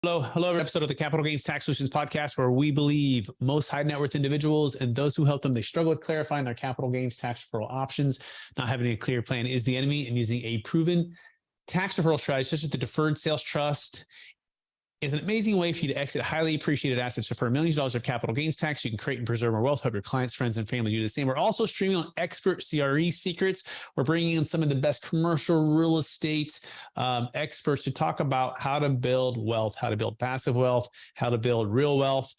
Hello, every episode of the Capital Gains Tax Solutions podcast, where we believe most high net worth individuals and those who help them, they struggle with clarifying their capital gains tax referral options. Not having a clear plan is the enemy, and using a proven tax referral strategy, such as the deferred sales trust, is an amazing way for you to exit highly appreciated assets. Defer millions of dollars of capital gains tax. You can create and preserve more wealth. Help your clients, friends, and family do the same. We're also streaming on expert CRE secrets. We're bringing in some of the best commercial real estate experts to talk about how to build wealth, how to build passive wealth, how to build real wealth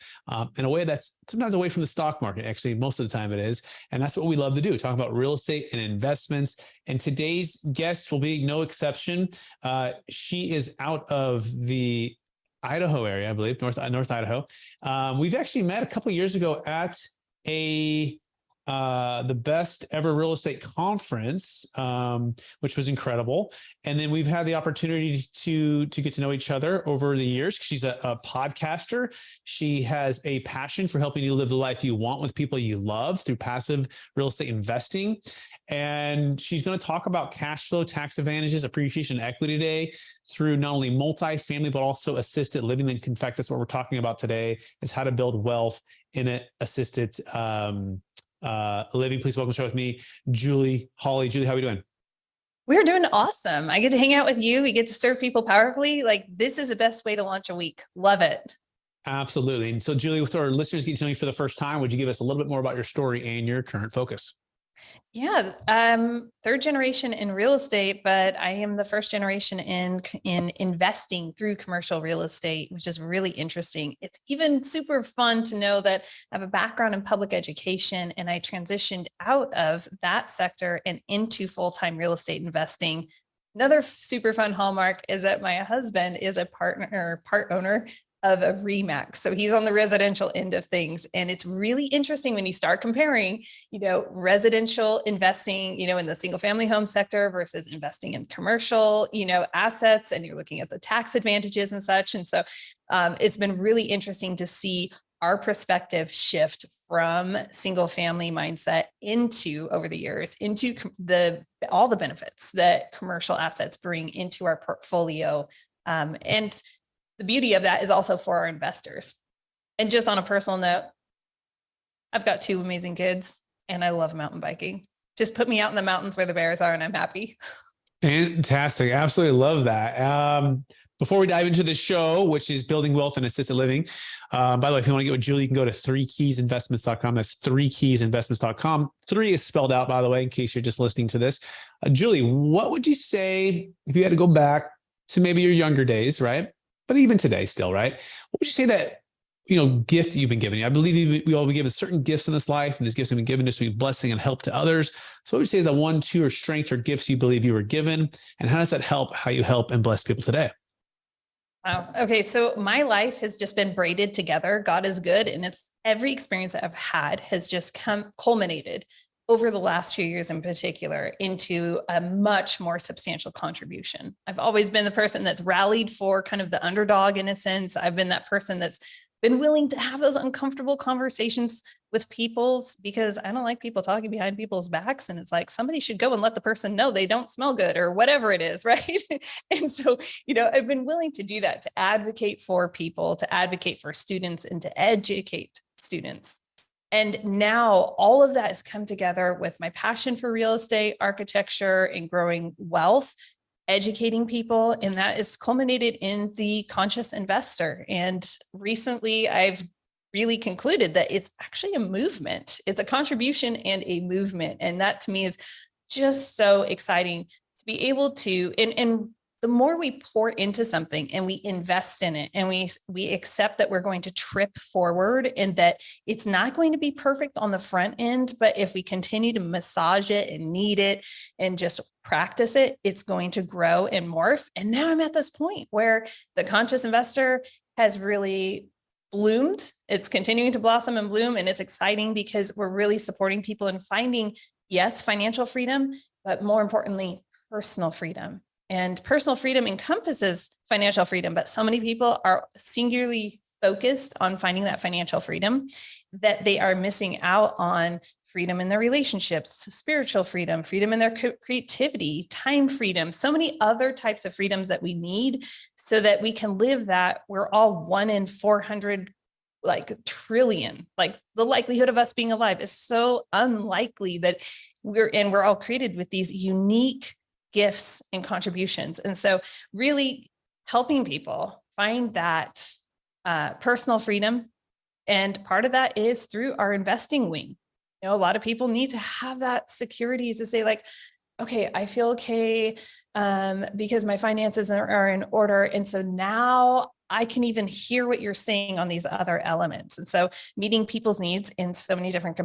in a way that's sometimes away from the stock market. Actually, most of the time it is. And that's what we love to do, talk about real estate and investments. And today's guest will be no exception. She is out of the Idaho area, I believe, North Idaho. We've actually met a couple of years ago at the best ever real estate conference, which was incredible. And then we've had the opportunity to get to know each other over the years. She's a podcaster. She has a passion for helping you live the life you want with people you love through passive real estate investing. And she's going to talk about cash flow, tax advantages, appreciation, and equity today through not only multifamily, but also assisted living. In fact, that's what we're talking about today, is how to build wealth in an assisted living. Please welcome to the show with me, Julie Hawley. Julie, how are we doing? We're doing awesome. I get to hang out with you. We get to serve people powerfully. Like, this is the best way to launch a week. Love it. Absolutely. And so, Julie, with our listeners getting to know you for the first time, would you give us a little bit more about your story and your current focus? Yeah. Third generation in real estate, but I am the first generation in investing through commercial real estate, which is really interesting. It's even super fun to know that I have a background in public education, and I transitioned out of that sector and into full-time real estate investing. Another super fun hallmark is that my husband is a part owner of a RE/MAX. So he's on the residential end of things. And it's really interesting when you start comparing, residential investing, in the single family home sector versus investing in commercial, assets, and you're looking at the tax advantages and such. And so it's been really interesting to see our perspective shift from single family mindset over the years, into all the benefits that commercial assets bring into our portfolio. And the beauty of that is also for our investors. And just on a personal note, I've got 2 amazing kids and I love mountain biking. Just put me out in the mountains where the bears are and I'm happy. Fantastic. Absolutely love that. Before we dive into the show, which is building wealth and assisted living, by the way, if you want to get with Julie, you can go to 3keysinvestments.com. That's 3keysinvestments.com. 3 is spelled out, by the way, in case you're just listening to this. Julie, what would you say if you had to go back to maybe your younger days, right? But even today still, right? What would you say that, gift that you've been given? I believe we all been given certain gifts in this life, and these gifts have been given to be blessing and help to others. So what would you say is the 1, 2, or strengths or gifts you believe you were given? And how does that help how you help and bless people today? Wow. Okay. So my life has just been braided together. God is good. And it's every experience that I've had has just culminated over the last few years in particular into a much more substantial contribution. I've always been the person that's rallied for kind of the underdog in a sense. I've been that person that's been willing to have those uncomfortable conversations with people, because I don't like people talking behind people's backs. And it's like, somebody should go and let the person know they don't smell good or whatever it is. Right. And so, I've been willing to do that, to advocate for people, to advocate for students, and to educate students. And now all of that has come together with my passion for real estate, architecture, and growing wealth, educating people. And that is culminated in the Conscious Investor. And recently I've really concluded that it's actually a movement. It's a contribution and a movement. And that to me is just so exciting to be able to, and the more we pour into something and we invest in it, and we accept that we're going to trip forward and that it's not going to be perfect on the front end, but if we continue to massage it and knead it and just practice it, it's going to grow and morph. And now I'm at this point where the Conscious Investor has really bloomed. It's continuing to blossom and bloom. And it's exciting because we're really supporting people in finding, yes, financial freedom, but more importantly, personal freedom. And personal freedom encompasses financial freedom, but so many people are singularly focused on finding that financial freedom, that they are missing out on freedom in their relationships, spiritual freedom, freedom in their creativity, time freedom, so many other types of freedoms that we need so that we can live that we're all 1 in 400 like trillion. Like the likelihood of us being alive is so unlikely that we're all created with these unique gifts and contributions. And so really helping people find that personal freedom. And part of that is through our investing wing. You know, a lot of people need to have that security to say like, okay, I feel okay because my finances are in order. And so now I can even hear what you're saying on these other elements. And so meeting people's needs in so many different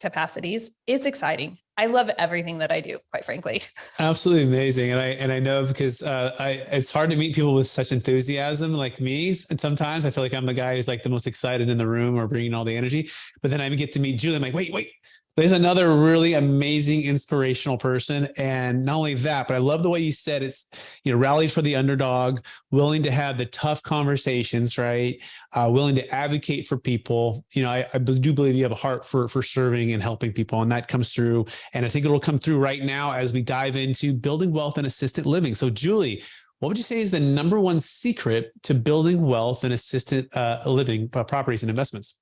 capacities, it's exciting. I love everything that I do, quite frankly. Absolutely amazing. And I know because it's hard to meet people with such enthusiasm like me. And sometimes I feel like I'm the guy who's like the most excited in the room or bringing all the energy. But then I get to meet Julie. I'm like, wait, there's another really amazing, inspirational person. And not only that, but I love the way you said it's, rallied for the underdog, willing to have the tough conversations, right? Willing to advocate for people. I do believe you have a heart for serving and helping people, and that comes through. And I think it'll come through right now as we dive into building wealth and assisted living. So Julie, what would you say is the number one secret to building wealth and assisted living properties and investments?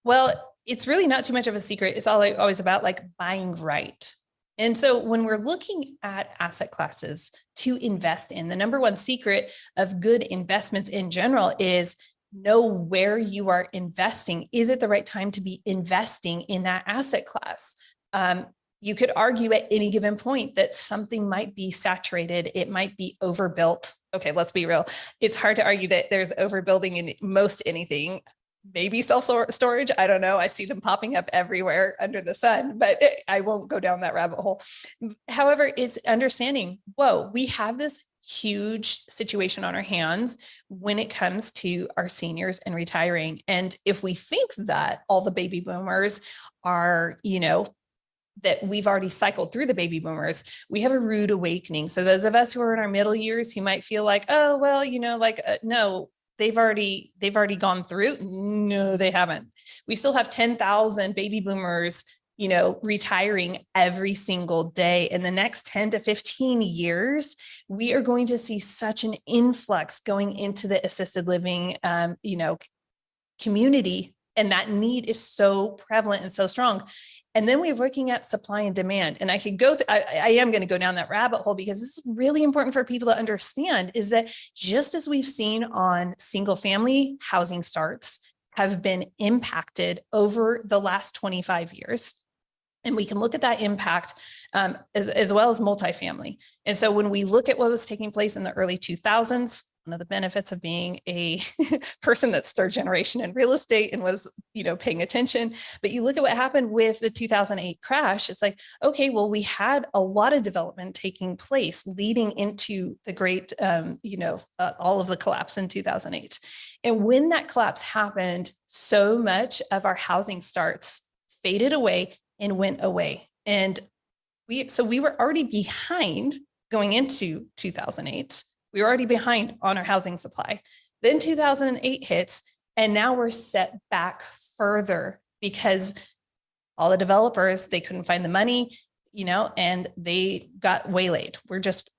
Well, it's really not too much of a secret. It's always about like buying right. And so when we're looking at asset classes to invest in, the number one secret of good investments in general is know where you are investing. Is it the right time to be investing in that asset class? You could argue at any given point that something might be saturated. It might be overbuilt. Okay, let's be real. It's hard to argue that there's overbuilding in most anything. Maybe self-storage. I don't know. I see them popping up everywhere under the sun, but I won't go down that rabbit hole. However, it's understanding, whoa, we have this huge situation on our hands when it comes to our seniors and retiring. And if we think that all the baby boomers are, that we've already cycled through the baby boomers, we have a rude awakening. So those of us who are in our middle years who might feel like, oh, well, no, they've already gone through. No, they haven't. We still have 10,000 baby boomers, retiring every single day. In the next 10 to 15 years, we are going to see such an influx going into the assisted living, community. And that need is so prevalent and so strong. And then we're looking at supply and demand. And I could go, I am going to go down that rabbit hole because this is really important for people to understand, is that just as we've seen on single family housing starts have been impacted over the last 25 years. And we can look at that impact as well as multifamily. And so when we look at what was taking place in the early 2000s, one of the benefits of being a person that's third generation in real estate and was, paying attention, but you look at what happened with the 2008 crash, it's like, okay, well, we had a lot of development taking place leading into the great, all of the collapse in 2008. And when that collapse happened, so much of our housing starts faded away and went away. And we were already behind going into 2008. We were already behind on our housing supply. Then 2008 hits, and now we're set back further because all the developers, they couldn't find the money, and they got waylaid.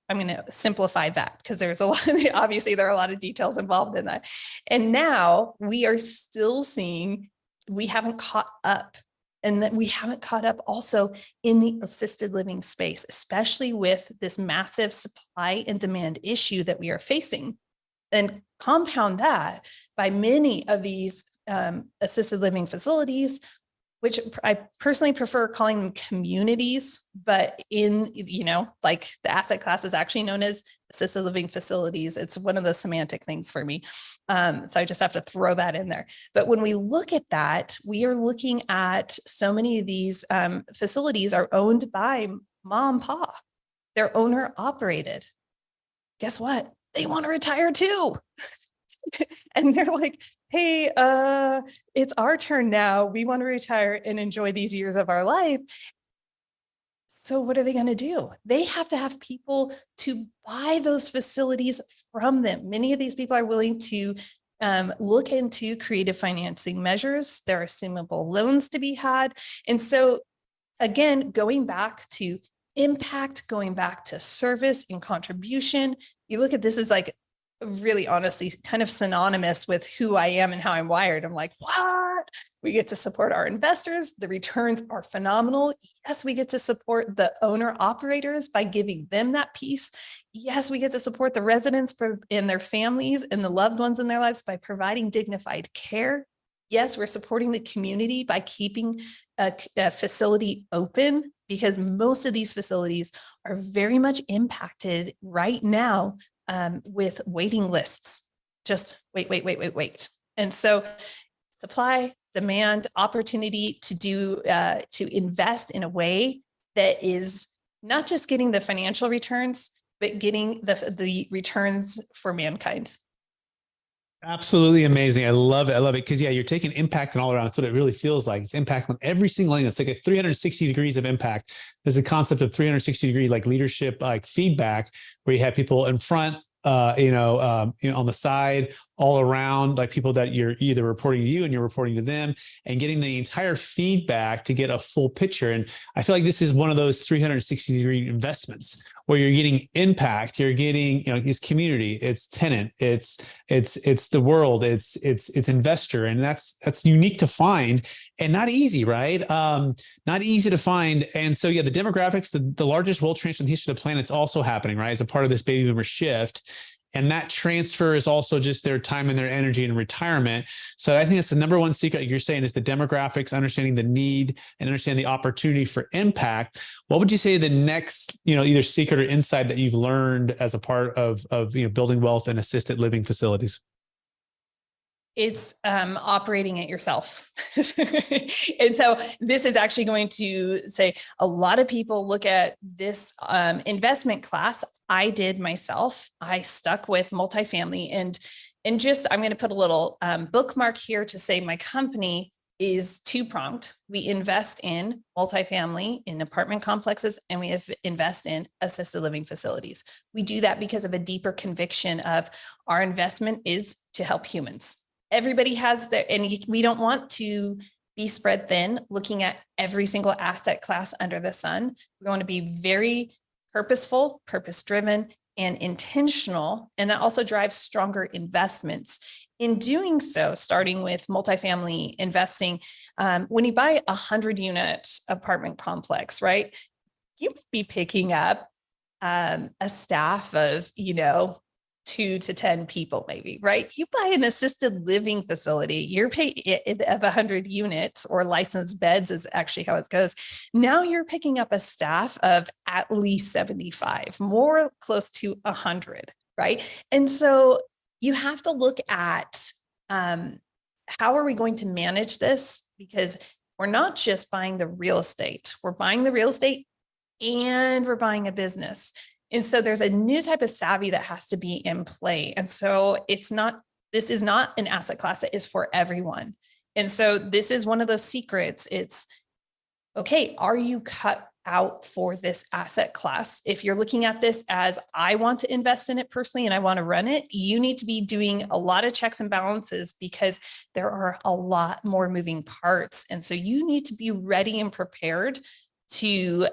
I'm going to simplify that because obviously there are a lot of details involved in that. And now we are still seeing, we haven't caught up. And that we haven't caught up also in the assisted living space, especially with this massive supply and demand issue that we are facing. And compound that by many of these assisted living facilities, which I personally prefer calling them communities, but like the asset class is actually known as assisted living facilities. It's one of the semantic things for me. So I just have to throw that in there. But when we look at that, we are looking at so many of these facilities are owned by mom and pop. They're owner operated. Guess what? They want to retire too. And they're like, hey, it's our turn now. We want to retire and enjoy these years of our life. So what are they going to do? They have to have people to buy those facilities from them. Many of these people are willing to look into creative financing measures. There are assumable loans to be had. And so again, going back to impact, going back to service and contribution, you look at this as like really honestly kind of synonymous with who I am and how I'm wired. I'm like, what? We get to support our investors. The returns are phenomenal. Yes, we get to support the owner operators by giving them that piece. Yes, we get to support the residents and their families and the loved ones in their lives by providing dignified care. Yes, we're supporting the community by keeping a facility open, because most of these facilities are very much impacted right now with waiting lists. Just wait. And so supply, demand, opportunity to invest in a way that is not just getting the financial returns, but getting the returns for mankind. Absolutely amazing. I love it. I love it. Because you're taking impact and all around. That's what it really feels like. It's impact on every single thing. It's like a 360 degrees of impact. There's a concept of 360 degree like leadership, like feedback, where you have people in front, on the side, all around, like people that you're either reporting to you and you're reporting to them, and getting the entire feedback to get a full picture. And I feel like this is one of those 360 degree investments where you're getting impact, you're getting, it's community, it's tenant, it's the world, it's investor. And that's unique to find and not easy, right? Not easy to find. And so, the demographics, the largest wealth transfer in the history of the planet is also happening, right? As a part of this baby boomer shift. And that transfer is also just their time and their energy in retirement. So I think that's the number one secret, like you're saying, is the demographics, understanding the need and understanding the opportunity for impact. What would you say the next, either secret or insight that you've learned as a part of building wealth and assisted living facilities? It's operating it yourself. And so this is actually going to say a lot of people look at this investment class. I did myself. I stuck with multifamily and just, I'm going to put a little bookmark here to say my company is two-pronged. We invest in multifamily, in apartment complexes, and we invest in assisted living facilities. We do that because of a deeper conviction of our investment is to help humans. Everybody has their, and we don't want to be spread thin looking at every single asset class under the sun. We want to be very purposeful, purpose-driven, and intentional. And that also drives stronger investments. In doing so, starting with multifamily investing, when you buy 100-unit apartment complex, right, you might be picking up a staff of, 2 to 10 people, maybe, right? You buy an assisted living facility, you're paying of 100 units or licensed beds is actually how it goes. Now you're picking up a staff of at least 75, more close to 100, right? And so you have to look at how are we going to manage this? Because we're not just buying the real estate, we're buying the real estate and we're buying a business. And so there's a new type of savvy that has to be in play. And so this is not an asset class that is for everyone. And so this is one of those secrets. It's, okay, are you cut out for this asset class? If you're looking at this as, I want to invest in it personally and I want to run it, you need to be doing a lot of checks and balances because there are a lot more moving parts. And so you need to be ready and prepared to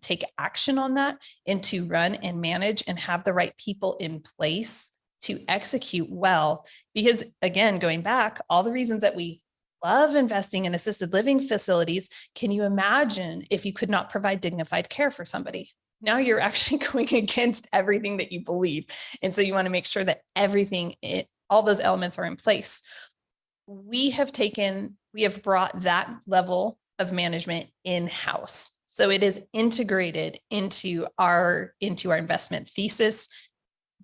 take action on that and to run and manage and have the right people in place to execute well. Because again, going back, all the reasons that we love investing in assisted living facilities, can you imagine if you could not provide dignified care for somebody? Now you're actually going against everything that you believe. And so you want to make sure that all those elements are in place. We have brought that level of management in-house. So it is integrated into our investment thesis.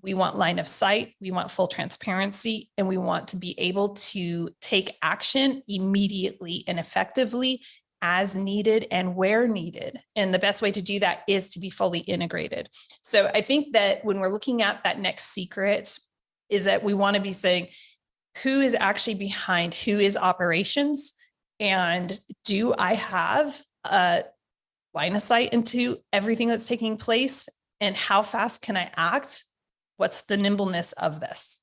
We want line of sight, we want full transparency, and we want to be able to take action immediately and effectively as needed and where needed. And the best way to do that is to be fully integrated. So I think that when we're looking at that next secret is that we want to be saying, who is actually behind, who is operations, and do I have a line of sight into everything that's taking place, and how fast can I act? What's the nimbleness of this?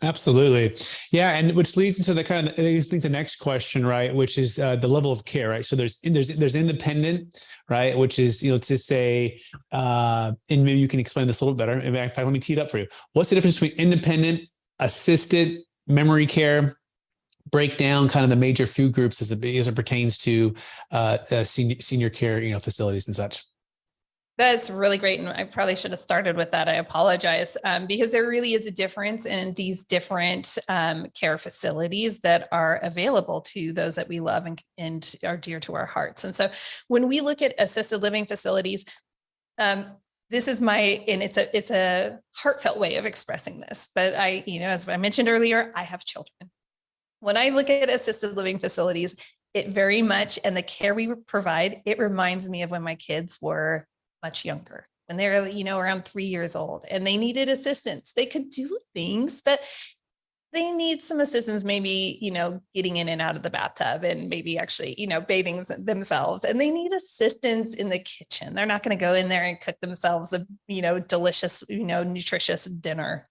Absolutely. Yeah. And which leads into the kind of, I think the next question, right, which is the level of care, right? So there's independent, right, which is, to say, and maybe you can explain this a little better. In fact, let me tee it up for you. What's the difference between independent, assisted memory care? Break down kind of the major food groups as it pertains to senior care, facilities and such. That's really great. And I probably should have started with that. I apologize, because there really is a difference in these different care facilities that are available to those that we love and are dear to our hearts. And so when we look at assisted living facilities, this is and it's a heartfelt way of expressing this, but as I mentioned earlier, I have children. When I look at assisted living facilities, it very much, and the care we provide, it reminds me of when my kids were much younger, when they were, around 3 years old and they needed assistance. They could do things, but they need some assistance, maybe, getting in and out of the bathtub and maybe actually, bathing themselves, and they need assistance in the kitchen. They're not going to go in there and cook themselves a, delicious, nutritious dinner.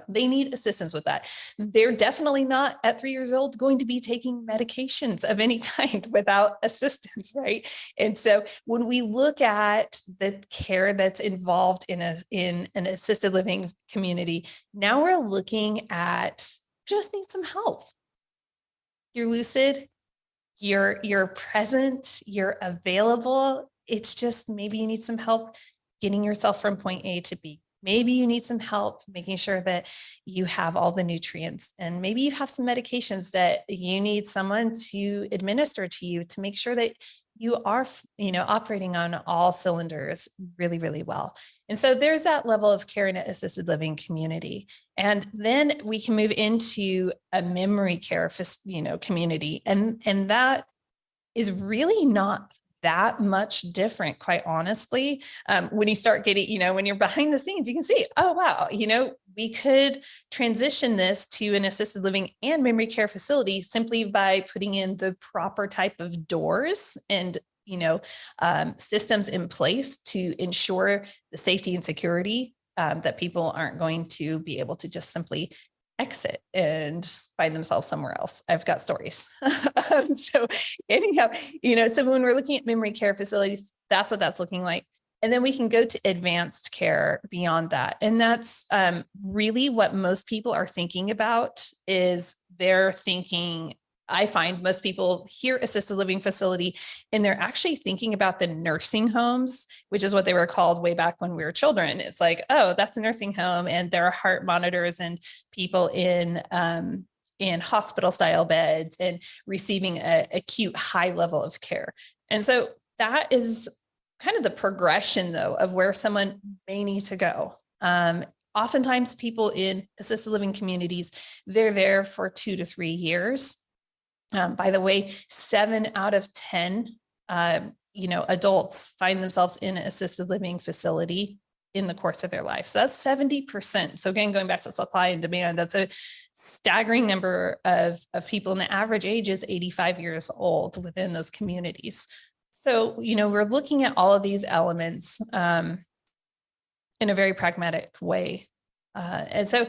They need assistance with that. They're definitely not at 3 years old going to be taking medications of any kind without assistance, right? And so when we look at the care that's involved in an assisted living community, now we're looking at just need some help. You're lucid, you're present, you're available. It's just maybe you need some help getting yourself from point A to B. Maybe you need some help making sure that you have all the nutrients, and maybe you have some medications that you need someone to administer to you to make sure that you are, operating on all cylinders really, really well. And so there's that level of care in an assisted living community. And then we can move into a memory care, community. And that is really not that much different, quite honestly. When you start getting, when you're behind the scenes, you can see, oh, wow, we could transition this to an assisted living and memory care facility simply by putting in the proper type of doors and, systems in place to ensure the safety and security, that people aren't going to be able to just simply exit and find themselves somewhere else. I've got stories. So anyhow, so when we're looking at memory care facilities, that's what that's looking like. And then we can go to advanced care beyond that. And that's really what most people are thinking about. Is they're thinking, I find most people hear assisted living facility and they're actually thinking about the nursing homes, which is what they were called way back when we were children. It's like, oh, that's a nursing home, and there are heart monitors and people in hospital style beds and receiving a acute high level of care. And so that is kind of the progression, though, of where someone may need to go. Oftentimes people in assisted living communities, they're there for 2 to 3 years. By the way, 7 out of 10, adults find themselves in an assisted living facility in the course of their life. So that's 70%. So again, going back to supply and demand, that's a staggering number of people. And the average age is 85 years old within those communities. So, we're looking at all of these elements in a very pragmatic way. And so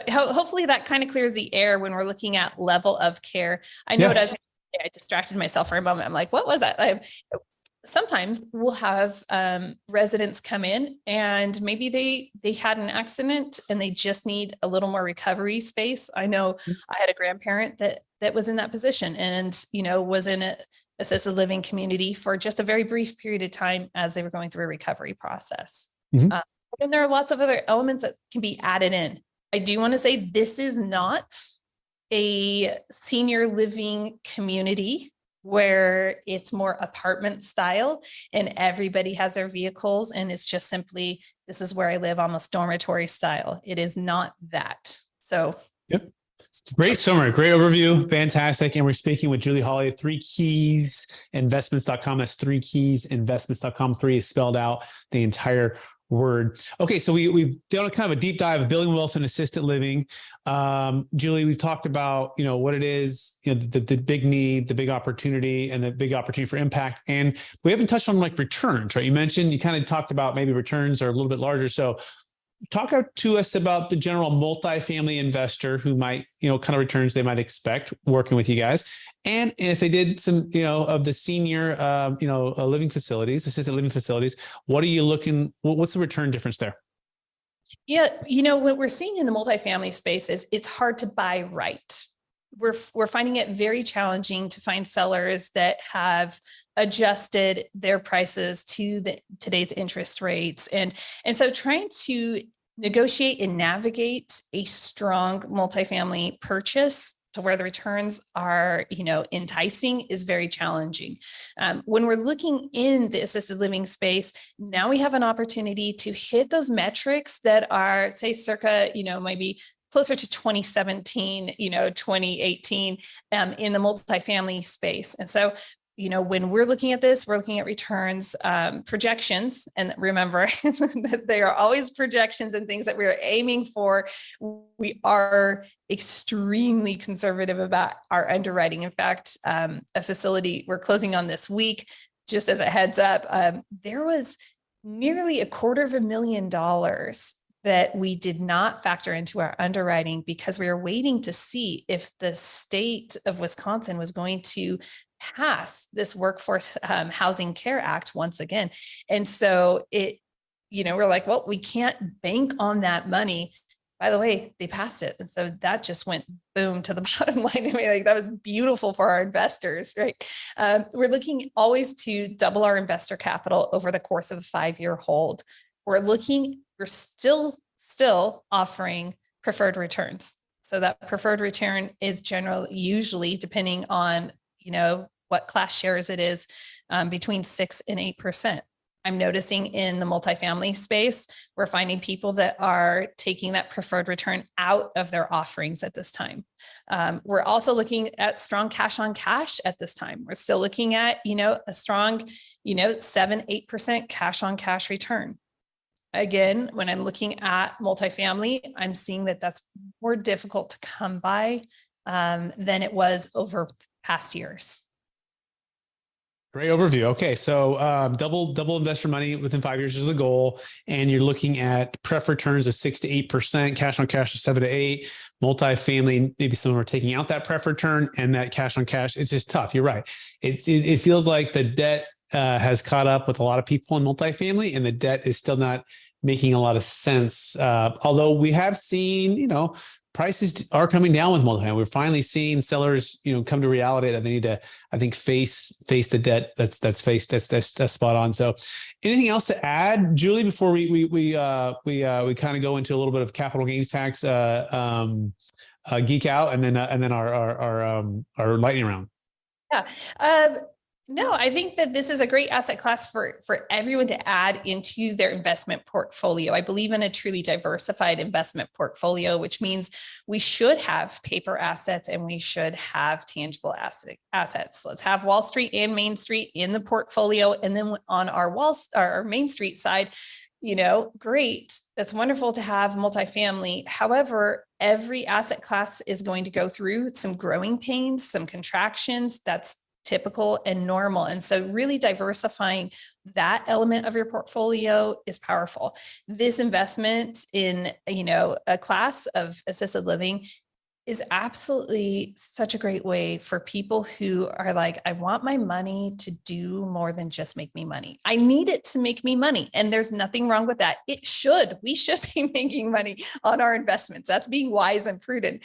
hopefully that kind of clears the air when we're looking at level of care. I know I distracted myself for a moment. I'm like, what was that? Sometimes we'll have residents come in and maybe they had an accident and they just need a little more recovery space. I know I had a grandparent that was in that position and, was in a assisted living community for just a very brief period of time as they were going through a recovery process. Mm-hmm. And there are lots of other elements that can be added in. I do want to say this is not a senior living community where it's more apartment style and everybody has their vehicles and it's just simply, this is where I live, almost dormitory style. It is not that. So. Yep. Great summary, great overview, fantastic. And we're speaking with Julie Hawley, 3keysinvestments.com. That's 3keysinvestments.com. 3 is spelled out the entire word. Okay, so we've done a kind of a deep dive of building wealth and assisted living. Julie, we've talked about what it is, the big need, the big opportunity, and the big opportunity for impact. And we haven't touched on returns, right? You kind of talked about maybe returns are a little bit larger. So talk out to us about the general multifamily investor who might, kind of returns they might expect working with you guys. And if they did some, of the senior, living facilities, assisted living facilities, what are you looking, what's the return difference there? Yeah, what we're seeing in the multifamily space is it's hard to buy right. We're finding it very challenging to find sellers that have adjusted their prices to today's interest rates. And so trying to negotiate and navigate a strong multifamily purchase to where the returns are, enticing is very challenging. When we're looking in the assisted living space, now we have an opportunity to hit those metrics that are, say, circa, maybe closer to 2017, 2018 in the multifamily space. And so, when we're looking at this, we're looking at returns projections. And remember that they are always projections and things that we're aiming for. We are extremely conservative about our underwriting. In fact, a facility we're closing on this week, just as a heads up, there was nearly $250,000 that we did not factor into our underwriting because we were waiting to see if the state of Wisconsin was going to pass this Workforce Housing Care Act once again. And so we're like, well, we can't bank on that money. By the way, they passed it. And so that just went boom to the bottom line. I mean, that was beautiful for our investors, right? We're looking always to double our investor capital over the course of a 5-year hold. We're still offering preferred returns. So that preferred return is usually depending on, what class shares it is, between 6 and 8%. I'm noticing in the multifamily space, we're finding people that are taking that preferred return out of their offerings at this time. We're also looking at strong cash on cash at this time. We're still looking at, a strong, 7-8% cash on cash return. Again, when I'm looking at multifamily, I'm seeing that that's more difficult to come by than it was over past years. Great overview. Okay, so double investor money within 5 years is the goal, and you're looking at pref returns of 6 to 8%, cash on cash of 7 to 8. Multifamily, maybe some are taking out that pref return and that cash on cash. It's just tough. You're right. It feels like the debt has caught up with a lot of people in multifamily, and the debt is still not making a lot of sense. Although we have seen, prices are coming down with multifamily. We're finally seeing sellers, come to reality that they need to, I think, face the debt that's spot on. So, anything else to add, Julie, before we kind of go into a little bit of capital gains tax geek out, and then our lightning round? Yeah. No, I think that this is a great asset class for everyone to add into their investment portfolio. I believe in a truly diversified investment portfolio, which means we should have paper assets and we should have tangible assets. Let's have Wall Street and Main Street in the portfolio. And then on our Main Street side, great. That's wonderful to have multifamily. However, every asset class is going to go through some growing pains, some contractions. That's typical and normal. And so really diversifying that element of your portfolio is powerful. This investment in, a class of assisted living is absolutely such a great way for people who are like, I want my money to do more than just make me money. I need it to make me money. And there's nothing wrong with that. We should be making money on our investments. That's being wise and prudent.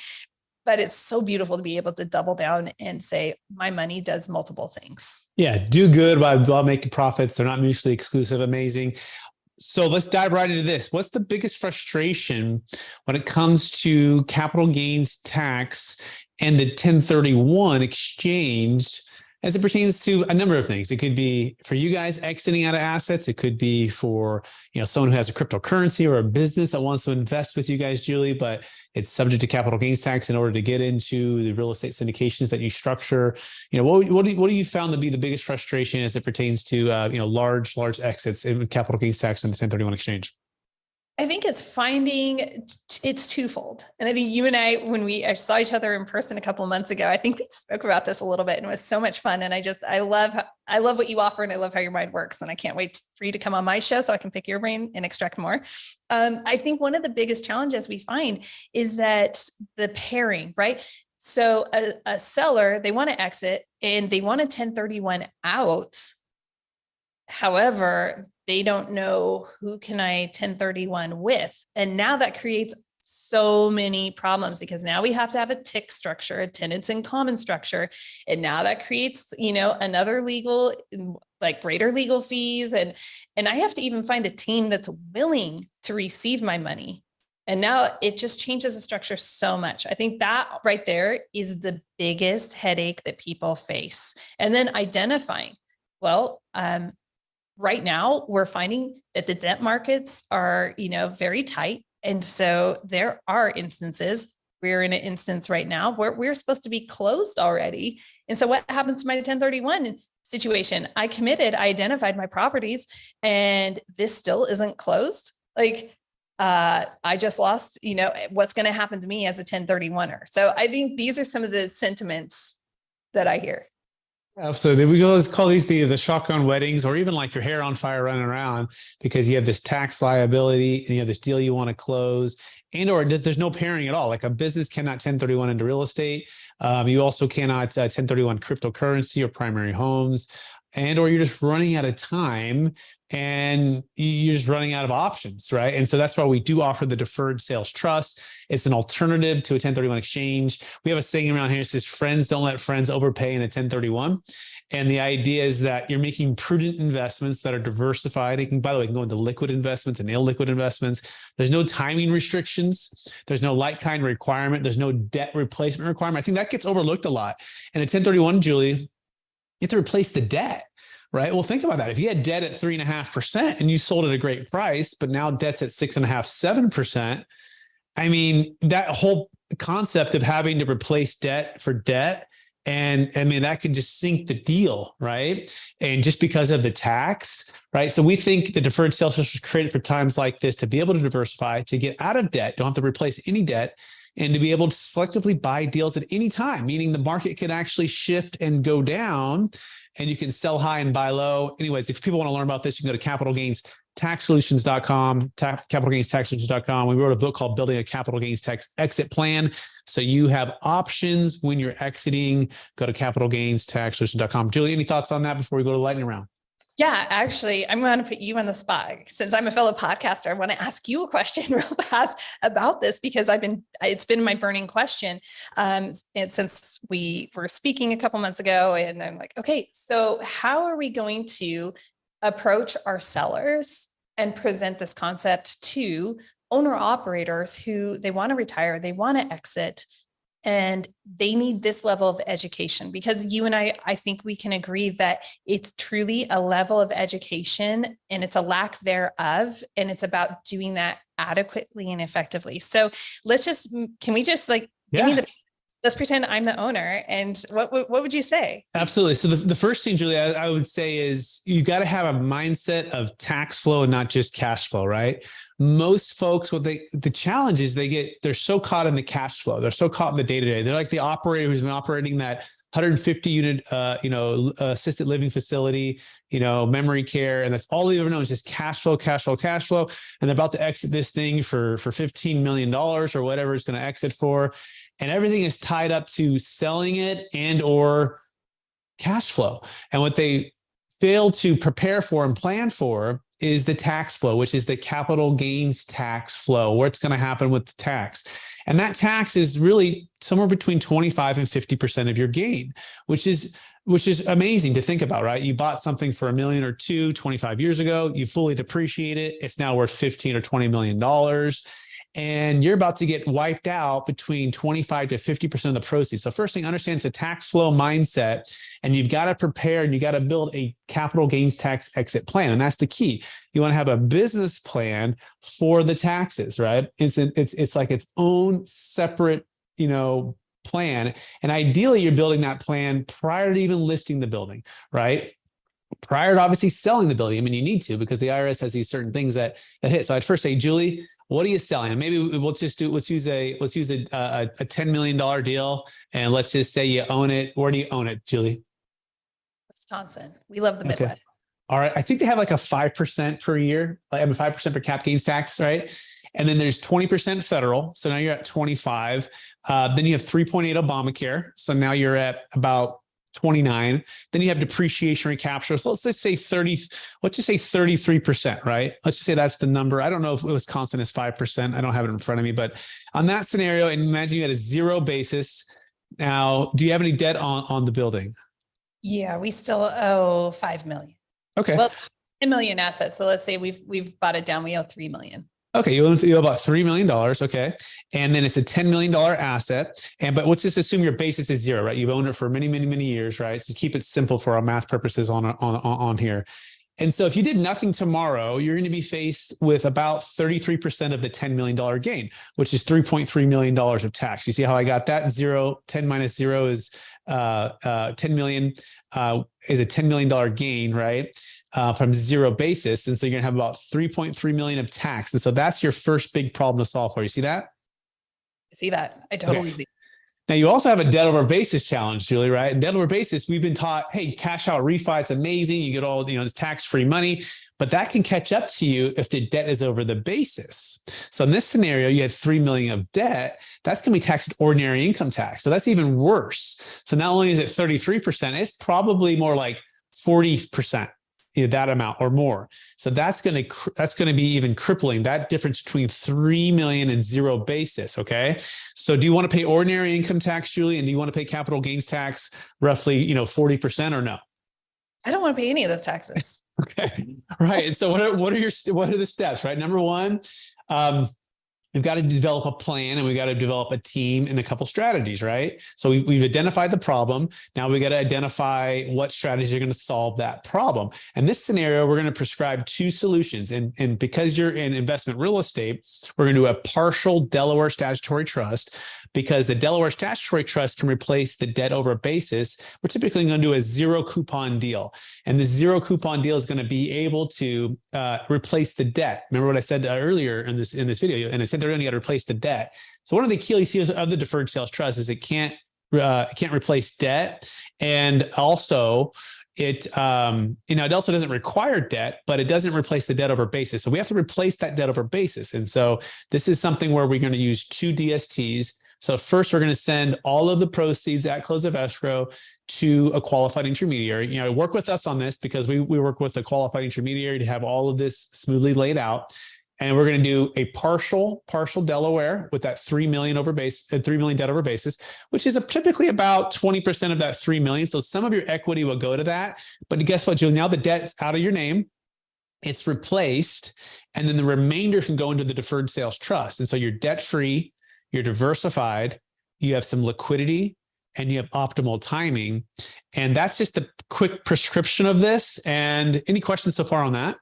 But it's so beautiful to be able to double down and say, my money does multiple things. Yeah, do good while making profits. They're not mutually exclusive. Amazing. So let's dive right into this. What's the biggest frustration when it comes to capital gains tax and the 1031 exchange as it pertains to a number of things? It could be for you guys exiting out of assets. It could be for, someone who has a cryptocurrency or a business that wants to invest with you guys, Julie, but it's subject to capital gains tax in order to get into the real estate syndications that you structure. What do you found to be the biggest frustration as it pertains to, large exits with capital gains tax and the 1031 exchange? I think it's twofold. And I think you and I, when we saw each other in person a couple of months ago, I think we spoke about this a little bit and it was so much fun. And I love what you offer and I love how your mind works. And I can't wait for you to come on my show so I can pick your brain and extract more. I think one of the biggest challenges we find is that the pairing, right? So a seller, they want to exit and they want a 1031 out. However, they don't know who can I 1031 with. And now that creates so many problems because now we have to have a TIC structure, a tenants in common structure. And now that creates, another legal, like greater legal fees. And I have to even find a team that's willing to receive my money. And now it just changes the structure so much. I think that right there is the biggest headache that people face. And then identifying, right now, we're finding that the debt markets are, very tight. And so there are instances, we're in an instance right now where we're supposed to be closed already. And so what happens to my 1031 situation? I committed, I identified my properties, and this still isn't closed. I just lost, what's going to happen to me as a 1031er. So I think these are some of the sentiments that I hear. Absolutely. We call these the shotgun weddings, or even like your hair on fire running around because you have this tax liability and you have this deal you want to close, or there's no pairing at all. Like a business cannot 1031 into real estate. You also cannot 1031 cryptocurrency or primary homes, or you're just running out of time and you're just running out of options, right? And so that's why we do offer the deferred sales trust. It's an alternative to a 1031 exchange. We have a saying around here that says, friends don't let friends overpay in a 1031. And the idea is that you're making prudent investments that are diversified. It can, by the way, go into liquid investments and illiquid investments. There's no timing restrictions. There's no like-kind requirement. There's no debt replacement requirement. I think that gets overlooked a lot. And a 1031, Julie, you have to replace the debt. Right. Well, think about that. If you had debt at 3.5% and you sold at a great price, but now debt's at 6.5%, 7%, I mean, that whole concept of having to replace debt for debt, and I mean, that could just sink the deal, right? And just because of the tax, right? So we think the deferred sales trust was created for times like this to be able to diversify, to get out of debt, don't have to replace any debt, and to be able to selectively buy deals at any time, meaning the market can actually shift and go down and you can sell high and buy low. Anyways, if people want to learn about this, you can go to capitalgainstaxsolutions.com, capitalgainstaxsolutions.com. We wrote a book called Building a Capital Gains Tax Exit Plan. So you have options when you're exiting. Go to capitalgainstaxsolutions.com. Julie, any thoughts on that before we go to the lightning round? Yeah, actually, I'm going to put you on the spot. Since I'm a fellow podcaster, I want to ask you a question real fast about this because it's been my burning question. And since we were speaking a couple months ago, and I'm like, okay, so how are we going to approach our sellers and present this concept to owner operators who they want to retire, they want to exit, and they need this level of education? Because you and I think we can agree that it's truly a level of education and it's a lack thereof. And it's about doing that adequately and effectively. So let's pretend I'm the owner. And what would you say? Absolutely. So the first thing, Julie, I would say is you got to have a mindset of tax flow and not just cash flow, right? Most folks, the challenge is they're so caught in the cash flow. They're so caught in the day-to-day. They're like the operator who's been operating that 150 unit, assisted living facility, memory care. And that's all they ever know is just cash flow, cash flow, cash flow. And they're about to exit this thing for $15 million or whatever it's going to exit for. And everything is tied up to selling it and or cash flow. And what they fail to prepare for and plan for is the tax flow, which is the capital gains tax flow, what's going to happen with the tax. And that tax is really somewhere between 25 and 50% of your gain, which is amazing to think about, right? You bought something for $1 million or $2 million 25 years ago, you fully depreciate it. It's now worth $15 or $20 million. And you're about to get wiped out between 25 to 50% of the proceeds. So first thing, understand it's a tax flow mindset, and you've got to prepare and you got to build a capital gains tax exit plan. And that's the key. You want to have a business plan for the taxes, right? It's like its own separate, plan. And ideally you're building that plan prior to even listing the building, right? prior to obviously selling the building. I mean, you need to, because the IRS has these certain things that hit. So I'd first say, Julie, what are you selling? And maybe let's use a $10 million deal. And let's just say you own it. Where do you own it, Julie? Wisconsin. We love the Midwest. Okay. All right. I think they have like a 5% per year. I mean, 5% for cap gains tax, right? And then there's 20% federal. So now you're at 25. Then you have 3.8 Obamacare. So now you're at about 29. Then you have depreciation recapture. So let's just say 33%, right? Let's just say that's the number. I don't know if Wisconsin is 5%. I don't have it in front of me, but on that scenario, and imagine you had a zero basis. Now, do you have any debt on the building? Yeah, we still owe 5 million. Okay. Well, 10 million assets. So let's say we've bought it down. We owe 3 million. Okay, you owe about $3 million. Okay. And then it's a $10 million asset. But let's just assume your basis is zero, right? You've owned it for many, many, many years, right? So keep it simple for our math purposes on here. And so if you did nothing tomorrow, you're going to be faced with about 33% of the $10 million gain, which is $3.3 million of tax. You see how I got that? 10 minus zero is 10 million is a $10 million gain, right? From zero basis. And so you're going to have about 3.3 million of tax. And so that's your first big problem to solve for. You see that? I see that. I totally see. Now, you also have a debt over basis challenge, Julie, right? And debt over basis, we've been taught, hey, cash out refi, it's amazing. You get all, this tax-free money, but that can catch up to you if the debt is over the basis. So in this scenario, you had 3 million of debt, that's going to be taxed ordinary income tax. So that's even worse. So not only is it 33%, it's probably more like 40%. That amount or more. So that's going to be even crippling, that difference between 3 million and zero basis. Okay. So do you want to pay ordinary income tax, Julie? And do you want to pay capital gains tax roughly, 40% or no? I don't want to pay any of those taxes. Okay. Right. And so what are the steps, right? Number one, we've got to develop a plan, and we've got to develop a team and a couple strategies, right? So we've identified the problem. Now we got to identify what strategies are going to solve that problem. And this scenario, we're going to prescribe two solutions. And because you're in investment real estate, we're going to do a partial Delaware statutory trust, because the Delaware statutory trust can replace the debt over basis. We're typically going to do a zero coupon deal. And the zero coupon deal is going to be able to replace the debt. Remember what I said earlier in this video, and I said they're going to replace the debt. So one of the Achilles heels of the deferred sales trust is it can't replace debt, and also it also doesn't require debt, but it doesn't replace the debt over basis. So we have to replace that debt over basis. And so this is something where we're going to use two DSTs. So first, we're going to send all of the proceeds at close of escrow to a qualified intermediary. Work with us on this, because we work with a qualified intermediary to have all of this smoothly laid out. And we're going to do a partial Delaware with that 3 million debt over basis, which is typically about 20% of that 3 million. So some of your equity will go to that. But guess what, Julie? Now the debt's out of your name, it's replaced, and then the remainder can go into the deferred sales trust. And so you're debt-free, you're diversified, you have some liquidity, and you have optimal timing. And that's just a quick prescription of this. And any questions so far on that?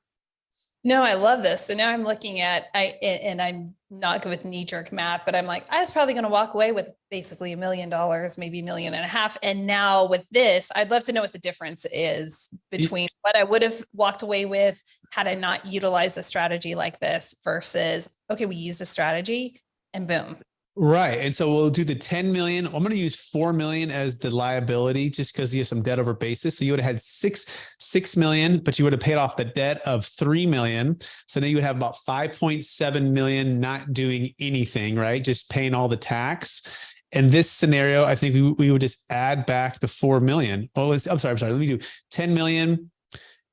No, I love this. So now I'm looking at, and I'm not good with knee-jerk math, but I'm like, I was probably going to walk away with basically $1 million, maybe $1.5 million. And now with this, I'd love to know what the difference is between what I would have walked away with had I not utilized a strategy like this versus, okay, we use the strategy and boom. Right. And so we'll do the 10 million. I'm going to use 4 million as the liability, just because you have some debt over basis. So you would have had 6 million, but you would have paid off the debt of 3 million. So now you would have about 5.7 million not doing anything, right? Just paying all the tax. In this scenario, I think we would just add back the 4 million. Oh, I'm sorry. Let me do 10 million.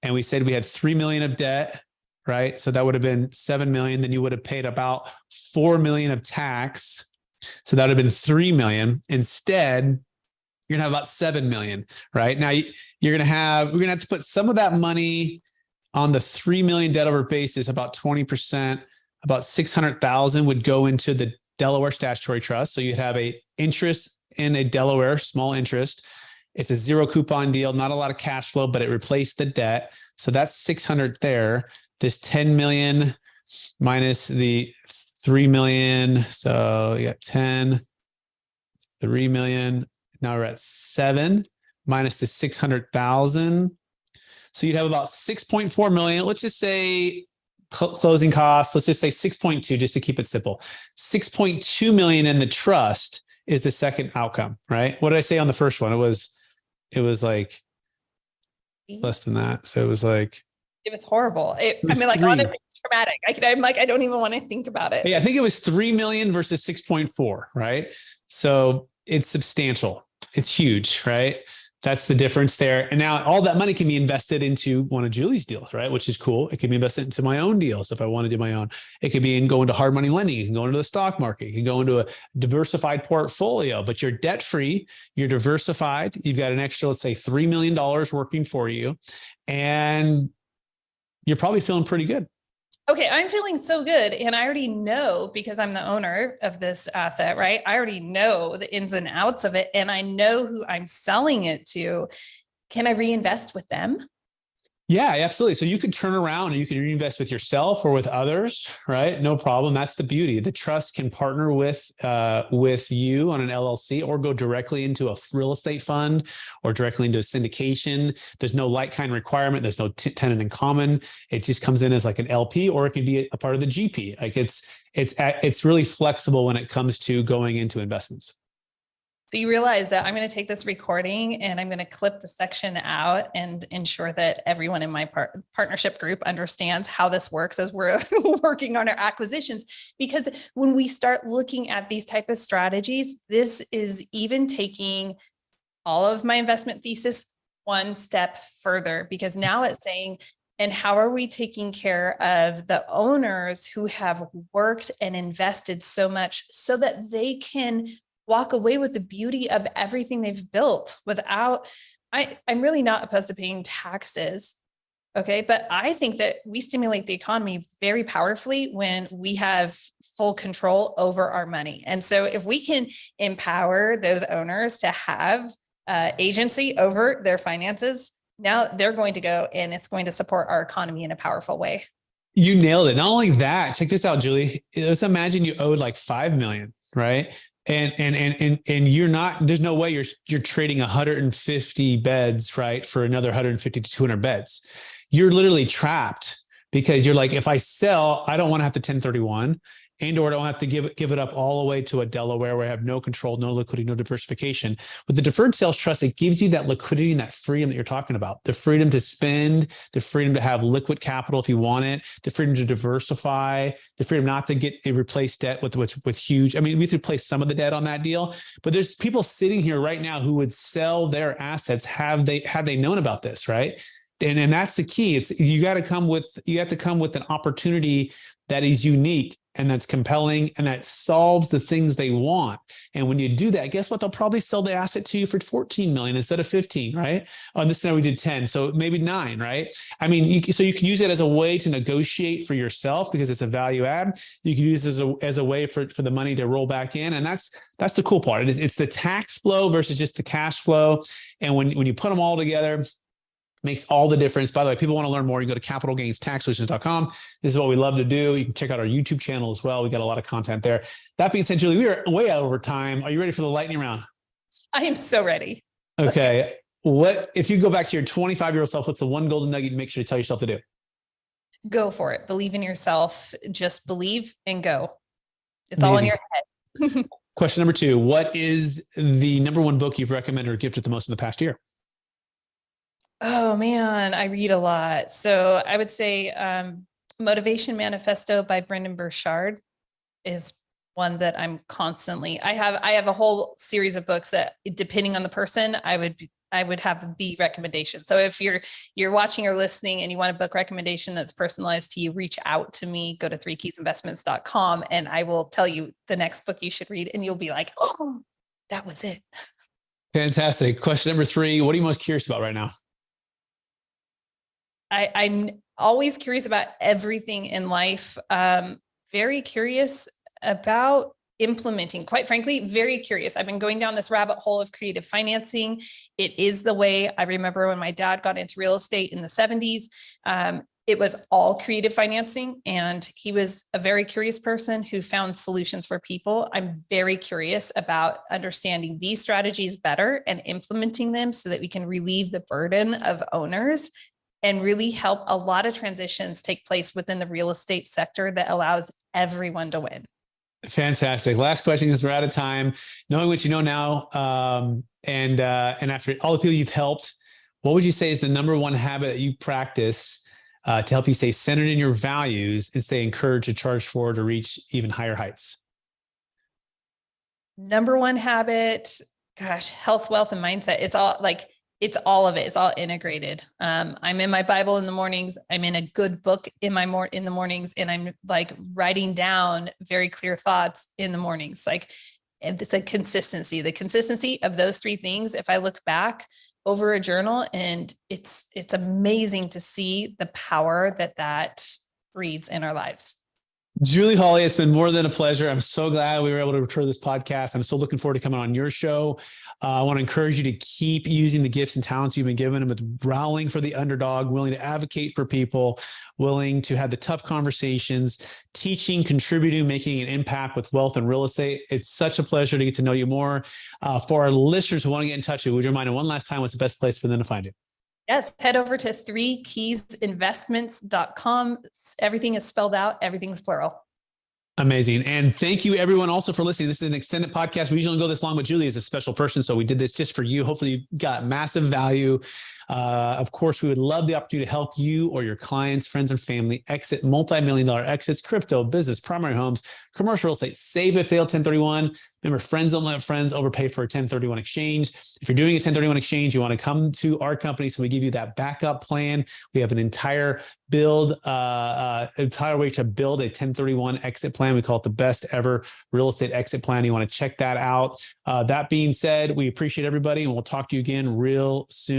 And we said we had 3 million of debt, right? So that would have been 7 million. Then you would have paid about 4 million of tax. So that would have been 3 million. Instead, you're going to have about 7 million, right? Now we're going to have to put some of that money on the 3 million debt over basis, about 20%, about 600,000 would go into the Delaware statutory trust. So you'd have a interest in a Delaware, small interest. It's a zero coupon deal, not a lot of cash flow, but it replaced the debt. So that's 600 there. This 10 million minus the 3 million. So you got 10, 3 million. Now we're at 7 minus the 600,000. So you'd have about 6.4 million. Let's just say closing costs. Let's just say 6.2, just to keep it simple. 6.2 million in the trust is the second outcome, right? What did I say on the first one? It was like less than that. So it was like, it was horrible. I was mean, like, 3. honestly, it's traumatic. I'm like, I don't even want to think about it. Yeah, I think it was 3 million versus 6.4, right? So it's substantial. It's huge, right? That's the difference there. And now all that money can be invested into one of Julie's deals, right? Which is cool. It can be invested into my own deals if I want to do my own. It could be in going to hard money lending. You can go into the stock market. You can go into a diversified portfolio, but you're debt free. You're diversified. You've got an extra, let's say $3 million working for you. And you're probably feeling pretty good. Okay, I'm feeling so good. And I already know, because I'm the owner of this asset, right? I already know the ins and outs of it, and I know who I'm selling it to. Can I reinvest with them? Yeah, absolutely. So you could turn around and you can reinvest with yourself or with others, right? No problem. That's the beauty. The trust can partner with you on an LLC, or go directly into a real estate fund, or directly into a syndication. There's no like kind requirement. There's no tenant in common. It just comes in as like an LP, or it can be a part of the GP. Like it's really flexible when it comes to going into investments. So you realize that I'm going to take this recording and I'm going to clip the section out and ensure that everyone in my partnership group understands how this works as we're working on our acquisitions. Because when we start looking at these type of strategies, this is even taking all of my investment thesis one step further, because now it's saying, and how are we taking care of the owners who have worked and invested so much so that they can walk away with the beauty of everything they've built without, I'm really not opposed to paying taxes. Okay. But I think that we stimulate the economy very powerfully when we have full control over our money. And so if we can empower those owners to have agency over their finances, now they're going to go, and it's going to support our economy in a powerful way. You nailed it. Not only that, check this out, Julie. Let's imagine you owed like 5 million, right? And you're not, there's no way you're trading 150 beds, right, for another 150 to 200 beds. You're literally trapped, because you're like, if I sell, I don't want to have to 1031, or I don't have to give it up all the way to a Delaware where I have no control, no liquidity, no diversification. With the deferred sales trust, it gives you that liquidity and that freedom that you're talking about, the freedom to spend, the freedom to have liquid capital if you want it, the freedom to diversify, the freedom not to get a replaced debt with huge. I mean, we could replace some of the debt on that deal, but there's people sitting here right now who would sell their assets had they known about this, right? And that's the key. It's you have to come with an opportunity that is unique and that's compelling and that solves the things they want. And when you do that, guess what? They'll probably sell the asset to you for 14 million instead of 15, right? On this scenario, we did 10, so maybe 9, right? I mean, so you can use it as a way to negotiate for yourself because it's a value add. You can use it as a way for the money to roll back in, and that's the cool part. It's the tax flow versus just the cash flow, and when you put them all together, makes all the difference. By the way, people want to learn more, you go to capitalgainstaxsolutions.com. This is what we love to do. You can check out our YouTube channel as well. We got a lot of content there. That being said, Julie, we are way out over time. Are you ready for the lightning round? I am so ready. Okay. What, if you go back to your 25-year-old self, what's the one golden nugget you make sure to tell yourself to do? Go for it. Believe in yourself. Just believe and go. It's all in your head. Question number 2. What is the number one book you've recommended or gifted the most in the past year? Oh man, I read a lot. So I would say Motivation Manifesto by Brendon Burchard is one that I'm constantly, I have a whole series of books that, depending on the person, I would have the recommendation. So if you're watching or listening and you want a book recommendation that's personalized to you, reach out to me, go to threekeysinvestments.com, and I will tell you the next book you should read. And you'll be like, oh, that was it. Fantastic. Question number 3. What are you most curious about right now? I'm always curious about everything in life. Very curious about implementing, quite frankly, very curious. I've been going down this rabbit hole of creative financing. It is the way. I remember when my dad got into real estate in the 70s, it was all creative financing, and he was a very curious person who found solutions for people. I'm very curious about understanding these strategies better and implementing them so that we can relieve the burden of owners and really help a lot of transitions take place within the real estate sector that allows everyone to win. Fantastic. Last question, because we're out of time. Knowing what you know now, and after all the people you've helped, what would you say is the number one habit that you practice to help you stay centered in your values and stay encouraged to charge forward to reach even higher heights? Number one habit, gosh, health, wealth, and mindset. It's all of it. It's all integrated. I'm in my Bible in the mornings. I'm in a good book in the mornings, and I'm like writing down very clear thoughts in the mornings. Like, it's a consistency, the consistency of those three things. If I look back over a journal, and it's amazing to see the power that breeds in our lives. Julie Hawley, it's been more than a pleasure. I'm so glad we were able to record this podcast. I'm so looking forward to coming on your show. I want to encourage you to keep using the gifts and talents you've been given, with growling for the underdog, willing to advocate for people, willing to have the tough conversations, teaching, contributing, making an impact with wealth and real estate. It's such a pleasure to get to know you more. For our listeners who want to get in touch with you, would you remind them one last time what's the best place for them to find you? Yes, head over to 3keysinvestments.com. Everything is spelled out. Everything's plural. Amazing. And thank you everyone also for listening. This is an extended podcast. We usually don't go this long, but Julie is a special person. So we did this just for you. Hopefully you got massive value. Of course, we would love the opportunity to help you or your clients, friends, and family exit multi-million-dollar exits, crypto, business, primary homes, commercial real estate, save a failed 1031. Remember, friends don't let friends overpay for a 1031 exchange. If you're doing a 1031 exchange, you want to come to our company. So we give you that backup plan. We have an entire way to build a 1031 exit plan. We call it the best ever real estate exit plan. You want to check that out. That being said, we appreciate everybody, and we'll talk to you again real soon.